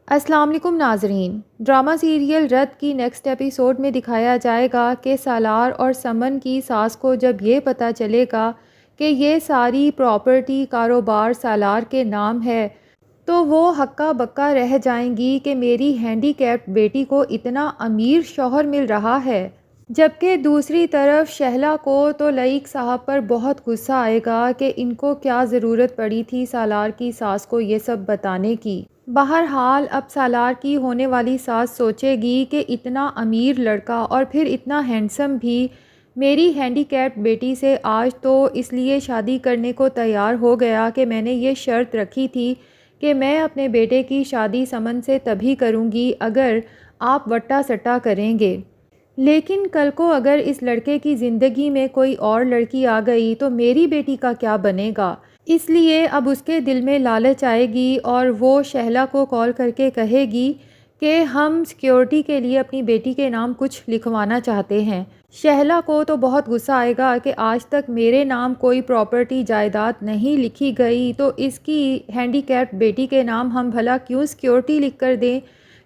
السلام علیکم ناظرین، ڈرامہ سیریل رت کی نیکسٹ ایپیسوڈ میں دکھایا جائے گا کہ سالار اور سمن کی ساس کو جب یہ پتہ چلے گا کہ یہ ساری پراپرٹی کاروبار سالار کے نام ہے تو وہ ہکا بکا رہ جائیں گی کہ میری ہینڈی کیپڈ بیٹی کو اتنا امیر شوہر مل رہا ہے، جبکہ دوسری طرف شہلا کو تو لائق صاحب پر بہت غصہ آئے گا کہ ان کو کیا ضرورت پڑی تھی سالار کی ساس کو یہ سب بتانے کی۔ بہرحال اب سالار کی ہونے والی ساس سوچے گی کہ اتنا امیر لڑکا اور پھر اتنا ہینڈسم بھی میری ہینڈی کیپڈ بیٹی سے آج تو اس لیے شادی کرنے کو تیار ہو گیا کہ میں نے یہ شرط رکھی تھی کہ میں اپنے بیٹے کی شادی سمن سے تبھی کروں گی اگر آپ وٹا سٹا کریں گے، لیکن کل کو اگر اس لڑکے کی زندگی میں کوئی اور لڑکی آ گئی تو میری بیٹی کا کیا بنے گا۔ اس لیے اب اس کے دل میں لالچ آئے گی اور وہ شہلا کو کال کر کے کہے گی کہ ہم سیکیورٹی کے لیے اپنی بیٹی کے نام کچھ لکھوانا چاہتے ہیں۔ شہلا کو تو بہت غصہ آئے گا کہ آج تک میرے نام کوئی پراپرٹی جائیداد نہیں لکھی گئی تو اس کی ہینڈی کیپڈ بیٹی کے نام ہم بھلا کیوں سیکیورٹی لکھ کر دیں،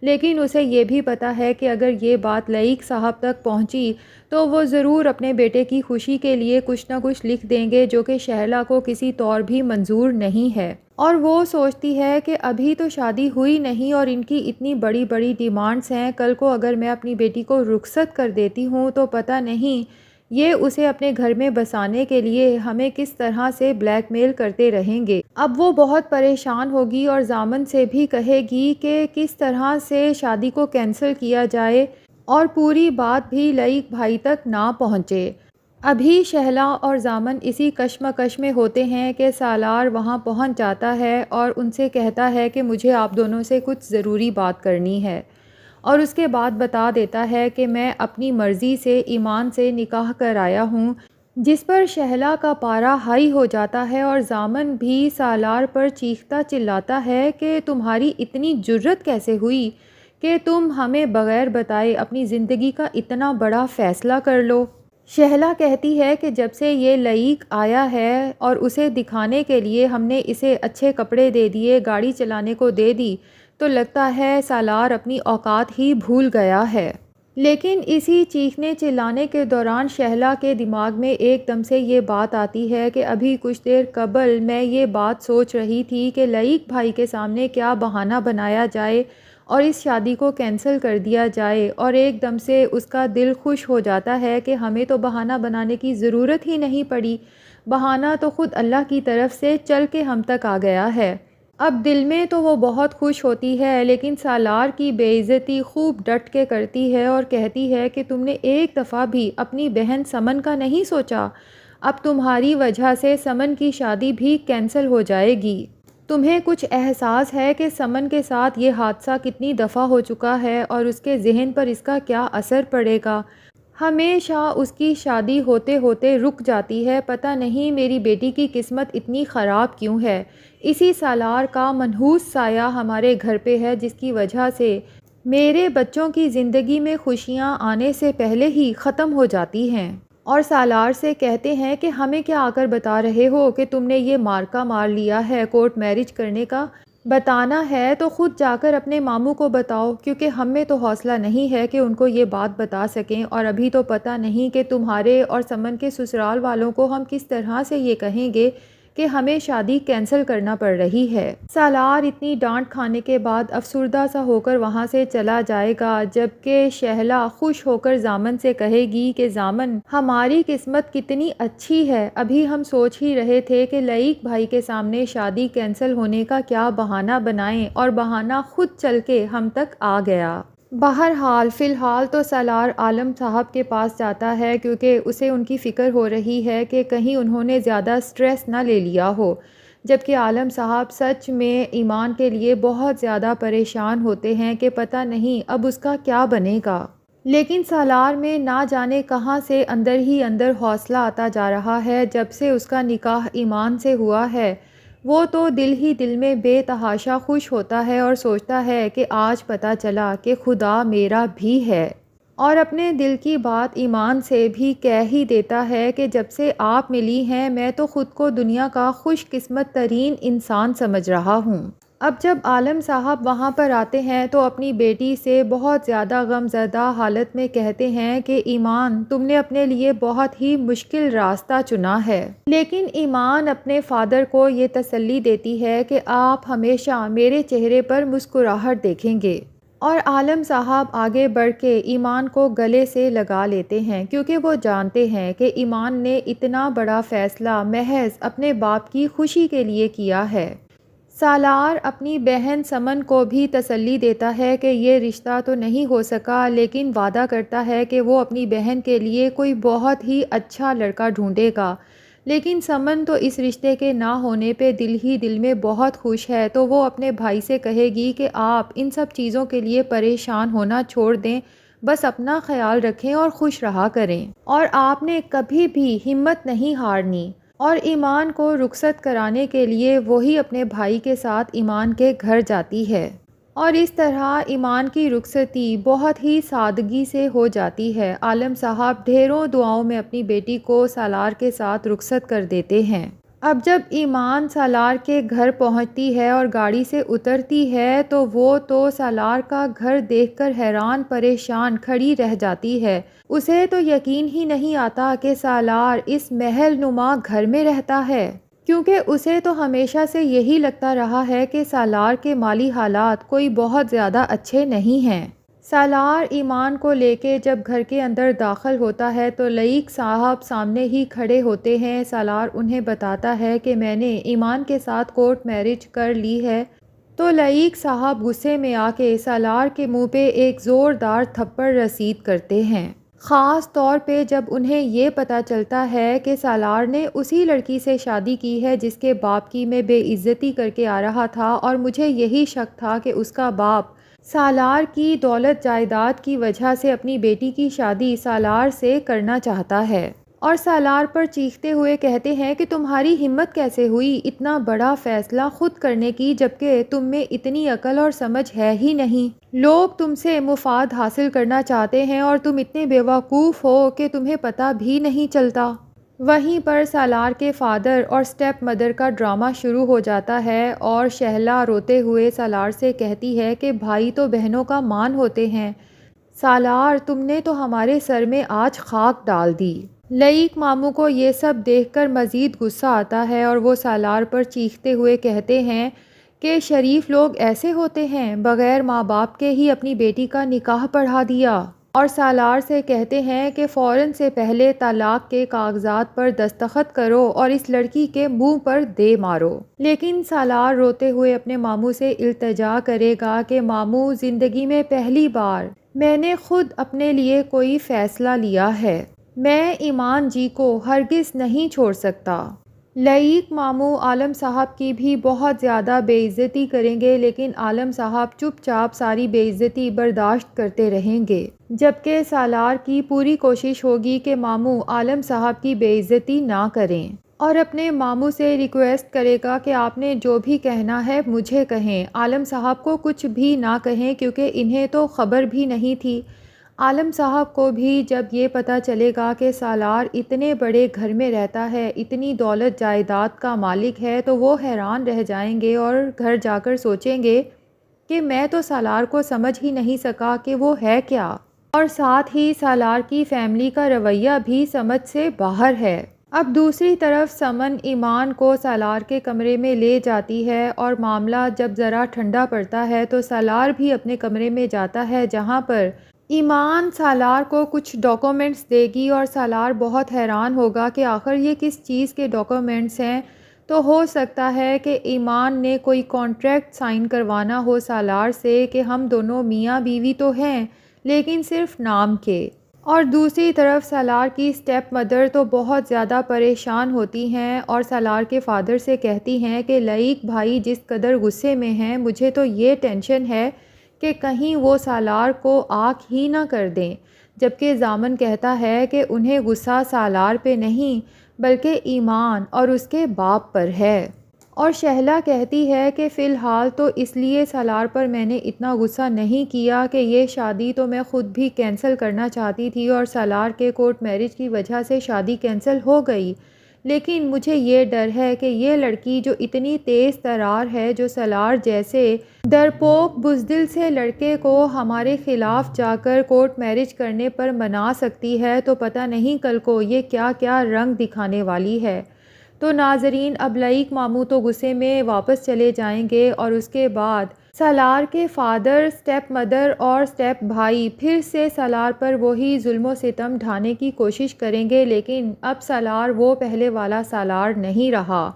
لیکن اسے یہ بھی پتہ ہے کہ اگر یہ بات لائق صاحب تک پہنچی تو وہ ضرور اپنے بیٹے کی خوشی کے لیے کچھ نہ کچھ لکھ دیں گے جو کہ شہلا کو کسی طور بھی منظور نہیں ہے، اور وہ سوچتی ہے کہ ابھی تو شادی ہوئی نہیں اور ان کی اتنی بڑی بڑی ڈیمانڈز ہیں، کل کو اگر میں اپنی بیٹی کو رخصت کر دیتی ہوں تو پتہ نہیں یہ اسے اپنے گھر میں بسانے کے لیے ہمیں کس طرح سے بلیک میل کرتے رہیں گے۔ اب وہ بہت پریشان ہوگی اور ضامن سے بھی کہے گی کہ کس طرح سے شادی کو کینسل کیا جائے اور پوری بات بھی لائق بھائی تک نہ پہنچے۔ ابھی شہلا اور ضامن اسی کشمکش میں ہوتے ہیں کہ سالار وہاں پہنچ جاتا ہے اور ان سے کہتا ہے کہ مجھے آپ دونوں سے کچھ ضروری بات کرنی ہے، اور اس کے بعد بتا دیتا ہے کہ میں اپنی مرضی سے ایمان سے نکاح کر آیا ہوں، جس پر شہلا کا پارا ہائی ہو جاتا ہے اور ضامن بھی سالار پر چیختا چلاتا ہے کہ تمہاری اتنی جرت کیسے ہوئی کہ تم ہمیں بغیر بتائے اپنی زندگی کا اتنا بڑا فیصلہ کر لو۔ شہلا کہتی ہے کہ جب سے یہ لائق آیا ہے اور اسے دکھانے کے لیے ہم نے اسے اچھے کپڑے دے دیے، گاڑی چلانے کو دے دی، تو لگتا ہے سالار اپنی اوقات ہی بھول گیا ہے۔ لیکن اسی چیخنے چلانے کے دوران شہلا کے دماغ میں ایک دم سے یہ بات آتی ہے کہ ابھی کچھ دیر قبل میں یہ بات سوچ رہی تھی کہ لائق بھائی کے سامنے کیا بہانہ بنایا جائے اور اس شادی کو کینسل کر دیا جائے، اور ایک دم سے اس کا دل خوش ہو جاتا ہے کہ ہمیں تو بہانہ بنانے کی ضرورت ہی نہیں پڑی، بہانہ تو خود اللہ کی طرف سے چل کے ہم تک آ گیا ہے۔ اب دل میں تو وہ بہت خوش ہوتی ہے، لیکن سالار کی بے عزتی خوب ڈٹ کے کرتی ہے اور کہتی ہے کہ تم نے ایک دفعہ بھی اپنی بہن سمن کا نہیں سوچا، اب تمہاری وجہ سے سمن کی شادی بھی کینسل ہو جائے گی۔ تمہیں کچھ احساس ہے کہ سمن کے ساتھ یہ حادثہ کتنی دفعہ ہو چکا ہے اور اس کے ذہن پر اس کا کیا اثر پڑے گا؟ ہمیشہ اس کی شادی ہوتے ہوتے رک جاتی ہے، پتہ نہیں میری بیٹی کی قسمت اتنی خراب کیوں ہے۔ اسی سالار کا منحوس سایہ ہمارے گھر پہ ہے جس کی وجہ سے میرے بچوں کی زندگی میں خوشیاں آنے سے پہلے ہی ختم ہو جاتی ہیں۔ اور سالار سے کہتے ہیں کہ ہمیں کیا آ کر بتا رہے ہو کہ تم نے یہ مارکا مار لیا ہے کورٹ میرج کرنے کا؟ بتانا ہے تو خود جا کر اپنے ماموں کو بتاؤ، کیونکہ ہم میں تو حوصلہ نہیں ہے کہ ان کو یہ بات بتا سکیں، اور ابھی تو پتہ نہیں کہ تمہارے اور سمن کے سسرال والوں کو ہم کس طرح سے یہ کہیں گے کہ ہمیں شادی کینسل کرنا پڑ رہی ہے۔ سالار اتنی ڈانٹ کھانے کے بعد افسردہ سا ہو کر وہاں سے چلا جائے گا، جبکہ شہلا خوش ہو کر ضامن سے کہے گی کہ ضامن ہماری قسمت کتنی اچھی ہے، ابھی ہم سوچ ہی رہے تھے کہ لائق بھائی کے سامنے شادی کینسل ہونے کا کیا بہانہ بنائیں اور بہانہ خود چل کے ہم تک آ گیا۔ بہرحال فی الحال تو سالار عالم صاحب کے پاس جاتا ہے کیونکہ اسے ان کی فکر ہو رہی ہے کہ کہیں انہوں نے زیادہ سٹریس نہ لے لیا ہو، جبکہ عالم صاحب سچ میں ایمان کے لیے بہت زیادہ پریشان ہوتے ہیں کہ پتہ نہیں اب اس کا کیا بنے گا۔ لیکن سالار میں نہ جانے کہاں سے اندر ہی اندر حوصلہ آتا جا رہا ہے، جب سے اس کا نکاح ایمان سے ہوا ہے وہ تو دل ہی دل میں بے تحاشا خوش ہوتا ہے اور سوچتا ہے کہ آج پتہ چلا کہ خدا میرا بھی ہے، اور اپنے دل کی بات ایمان سے بھی کہہ ہی دیتا ہے کہ جب سے آپ ملی ہیں میں تو خود کو دنیا کا خوش قسمت ترین انسان سمجھ رہا ہوں۔ اب جب عالم صاحب وہاں پر آتے ہیں تو اپنی بیٹی سے بہت زیادہ غم زدہ حالت میں کہتے ہیں کہ ایمان، تم نے اپنے لیے بہت ہی مشکل راستہ چنا ہے، لیکن ایمان اپنے فادر کو یہ تسلی دیتی ہے کہ آپ ہمیشہ میرے چہرے پر مسکراہٹ دیکھیں گے۔ اور عالم صاحب آگے بڑھ کے ایمان کو گلے سے لگا لیتے ہیں، کیونکہ وہ جانتے ہیں کہ ایمان نے اتنا بڑا فیصلہ محض اپنے باپ کی خوشی کے لیے کیا ہے۔ سالار اپنی بہن سمن کو بھی تسلی دیتا ہے کہ یہ رشتہ تو نہیں ہو سکا، لیکن وعدہ کرتا ہے کہ وہ اپنی بہن کے لیے کوئی بہت ہی اچھا لڑکا ڈھونڈے گا۔ لیکن سمن تو اس رشتے کے نہ ہونے پہ دل ہی دل میں بہت خوش ہے، تو وہ اپنے بھائی سے کہے گی کہ آپ ان سب چیزوں کے لیے پریشان ہونا چھوڑ دیں، بس اپنا خیال رکھیں اور خوش رہا کریں، اور آپ نے کبھی بھی ہمت نہیں ہارنی۔ اور ایمان کو رخصت کرانے کے لیے وہی اپنے بھائی کے ساتھ ایمان کے گھر جاتی ہے، اور اس طرح ایمان کی رخصتی بہت ہی سادگی سے ہو جاتی ہے۔ عالم صاحب ڈھیروں دعاؤں میں اپنی بیٹی کو سالار کے ساتھ رخصت کر دیتے ہیں۔ اب جب ایمان سالار کے گھر پہنچتی ہے اور گاڑی سے اترتی ہے تو وہ تو سالار کا گھر دیکھ کر حیران پریشان کھڑی رہ جاتی ہے۔ اسے تو یقین ہی نہیں آتا کہ سالار اس محل نما گھر میں رہتا ہے، کیونکہ اسے تو ہمیشہ سے یہی لگتا رہا ہے کہ سالار کے مالی حالات کوئی بہت زیادہ اچھے نہیں ہیں۔ سالار ایمان کو لے کے جب گھر کے اندر داخل ہوتا ہے تو لئیق صاحب سامنے ہی کھڑے ہوتے ہیں۔ سالار انہیں بتاتا ہے کہ میں نے ایمان کے ساتھ کورٹ میرج کر لی ہے، تو لئیق صاحب غصے میں آ کے سالار کے منہ پہ ایک زوردار تھپڑ رسید کرتے ہیں، خاص طور پہ جب انہیں یہ پتہ چلتا ہے کہ سالار نے اسی لڑکی سے شادی کی ہے جس کے باپ کی میں بے عزتی کر کے آ رہا تھا، اور مجھے یہی شک تھا کہ اس کا باپ سالار کی دولت جائیداد کی وجہ سے اپنی بیٹی کی شادی سالار سے کرنا چاہتا ہے۔ اور سالار پر چیختے ہوئے کہتے ہیں کہ تمہاری ہمت کیسے ہوئی اتنا بڑا فیصلہ خود کرنے کی، جبکہ تم میں اتنی عقل اور سمجھ ہے ہی نہیں۔ لوگ تم سے مفاد حاصل کرنا چاہتے ہیں اور تم اتنے بیوقوف ہو کہ تمہیں پتہ بھی نہیں چلتا۔ وہیں پر سالار کے فادر اور سٹیپ مدر کا ڈرامہ شروع ہو جاتا ہے، اور شہلا روتے ہوئے سالار سے کہتی ہے کہ بھائی تو بہنوں کا مان ہوتے ہیں، سالار تم نے تو ہمارے سر میں آج خاک ڈال دی۔ لئیق ماموں کو یہ سب دیکھ کر مزید غصہ آتا ہے، اور وہ سالار پر چیختے ہوئے کہتے ہیں کہ شریف لوگ ایسے ہوتے ہیں، بغیر ماں باپ کے ہی اپنی بیٹی کا نکاح پڑھا دیا، اور سالار سے کہتے ہیں کہ فوراً سے پہلے طلاق کے کاغذات پر دستخط کرو اور اس لڑکی کے منہ پر دے مارو۔ لیکن سالار روتے ہوئے اپنے ماموں سے التجا کرے گا کہ ماموں، زندگی میں پہلی بار میں نے خود اپنے لیے کوئی فیصلہ لیا ہے، میں ایمان جی کو ہرگز نہیں چھوڑ سکتا۔ لئیق ماموں عالم صاحب کی بھی بہت زیادہ بے عزتی کریں گے، لیکن عالم صاحب چپ چاپ ساری بے عزتی برداشت کرتے رہیں گے، جبکہ سالار کی پوری کوشش ہوگی کہ ماموں عالم صاحب کی بے عزتی نہ کریں، اور اپنے ماموں سے ریکویسٹ کرے گا کہ آپ نے جو بھی کہنا ہے مجھے کہیں، عالم صاحب کو کچھ بھی نہ کہیں، کیونکہ انہیں تو خبر بھی نہیں تھی۔ عالم صاحب کو بھی جب یہ پتہ چلے گا کہ سالار اتنے بڑے گھر میں رہتا ہے، اتنی دولت جائیداد کا مالک ہے، تو وہ حیران رہ جائیں گے اور گھر جا کر سوچیں گے کہ میں تو سالار کو سمجھ ہی نہیں سکا کہ وہ ہے کیا، اور ساتھ ہی سالار کی فیملی کا رویہ بھی سمجھ سے باہر ہے۔ اب دوسری طرف سمن ایمان کو سالار کے کمرے میں لے جاتی ہے، اور معاملہ جب ذرا ٹھنڈا پڑتا ہے تو سالار بھی اپنے کمرے میں جاتا ہے، جہاں پر ایمان سالار کو کچھ ڈاکومنٹس دے گی، اور سالار بہت حیران ہوگا کہ آخر یہ کس چیز کے ڈاکومنٹس ہیں، تو ہو سکتا ہے کہ ایمان نے کوئی کانٹریکٹ سائن کروانا ہو سالار سے کہ ہم دونوں میاں بیوی تو ہیں لیکن صرف نام کے۔ اور دوسری طرف سالار کی سٹیپ مدر تو بہت زیادہ پریشان ہوتی ہیں، اور سالار کے فادر سے کہتی ہیں کہ لئیق بھائی جس قدر غصے میں ہیں، مجھے تو یہ ٹینشن ہے کہ کہیں وہ سالار کو آنکھ ہی نہ کر دیں، جبکہ ضامن کہتا ہے کہ انہیں غصہ سالار پہ نہیں بلکہ ایمان اور اس کے باپ پر ہے۔ اور شہلا کہتی ہے کہ فی الحال تو اس لیے سالار پر میں نے اتنا غصہ نہیں کیا کہ یہ شادی تو میں خود بھی کینسل کرنا چاہتی تھی، اور سالار کے کورٹ میرج کی وجہ سے شادی کینسل ہو گئی، لیکن مجھے یہ ڈر ہے کہ یہ لڑکی جو اتنی تیز ترار ہے، جو سالار جیسے ڈرپوک بزدل سے لڑکے کو ہمارے خلاف جا کر کورٹ میرج کرنے پر منا سکتی ہے، تو پتہ نہیں کل کو یہ کیا کیا رنگ دکھانے والی ہے۔ تو ناظرین، اب لائق ماموں تو غصے میں واپس چلے جائیں گے، اور اس کے بعد سالار کے فادر، سٹیپ مدر اور سٹیپ بھائی پھر سے سالار پر وہی ظلم و ستم ڈھانے کی کوشش کریں گے، لیکن اب سالار وہ پہلے والا سالار نہیں رہا،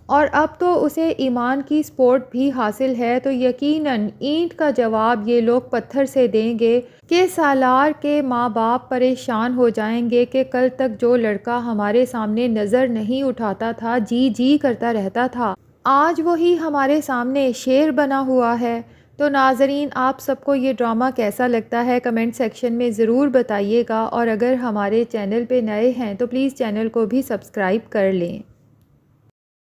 اور اب تو اسے ایمان کی سپورٹ بھی حاصل ہے، تو یقیناً اینٹ کا جواب یہ لوگ پتھر سے دیں گے کہ سالار کے ماں باپ پریشان ہو جائیں گے کہ کل تک جو لڑکا ہمارے سامنے نظر نہیں اٹھاتا تھا، جی جی کرتا رہتا تھا، آج وہی ہمارے سامنے شیر بنا ہوا ہے۔ تو ناظرین، آپ سب کو یہ ڈرامہ کیسا لگتا ہے کمنٹ سیکشن میں ضرور بتائیے گا، اور اگر ہمارے چینل پہ نئے ہیں تو پلیز چینل کو بھی سبسکرائب کر لیں۔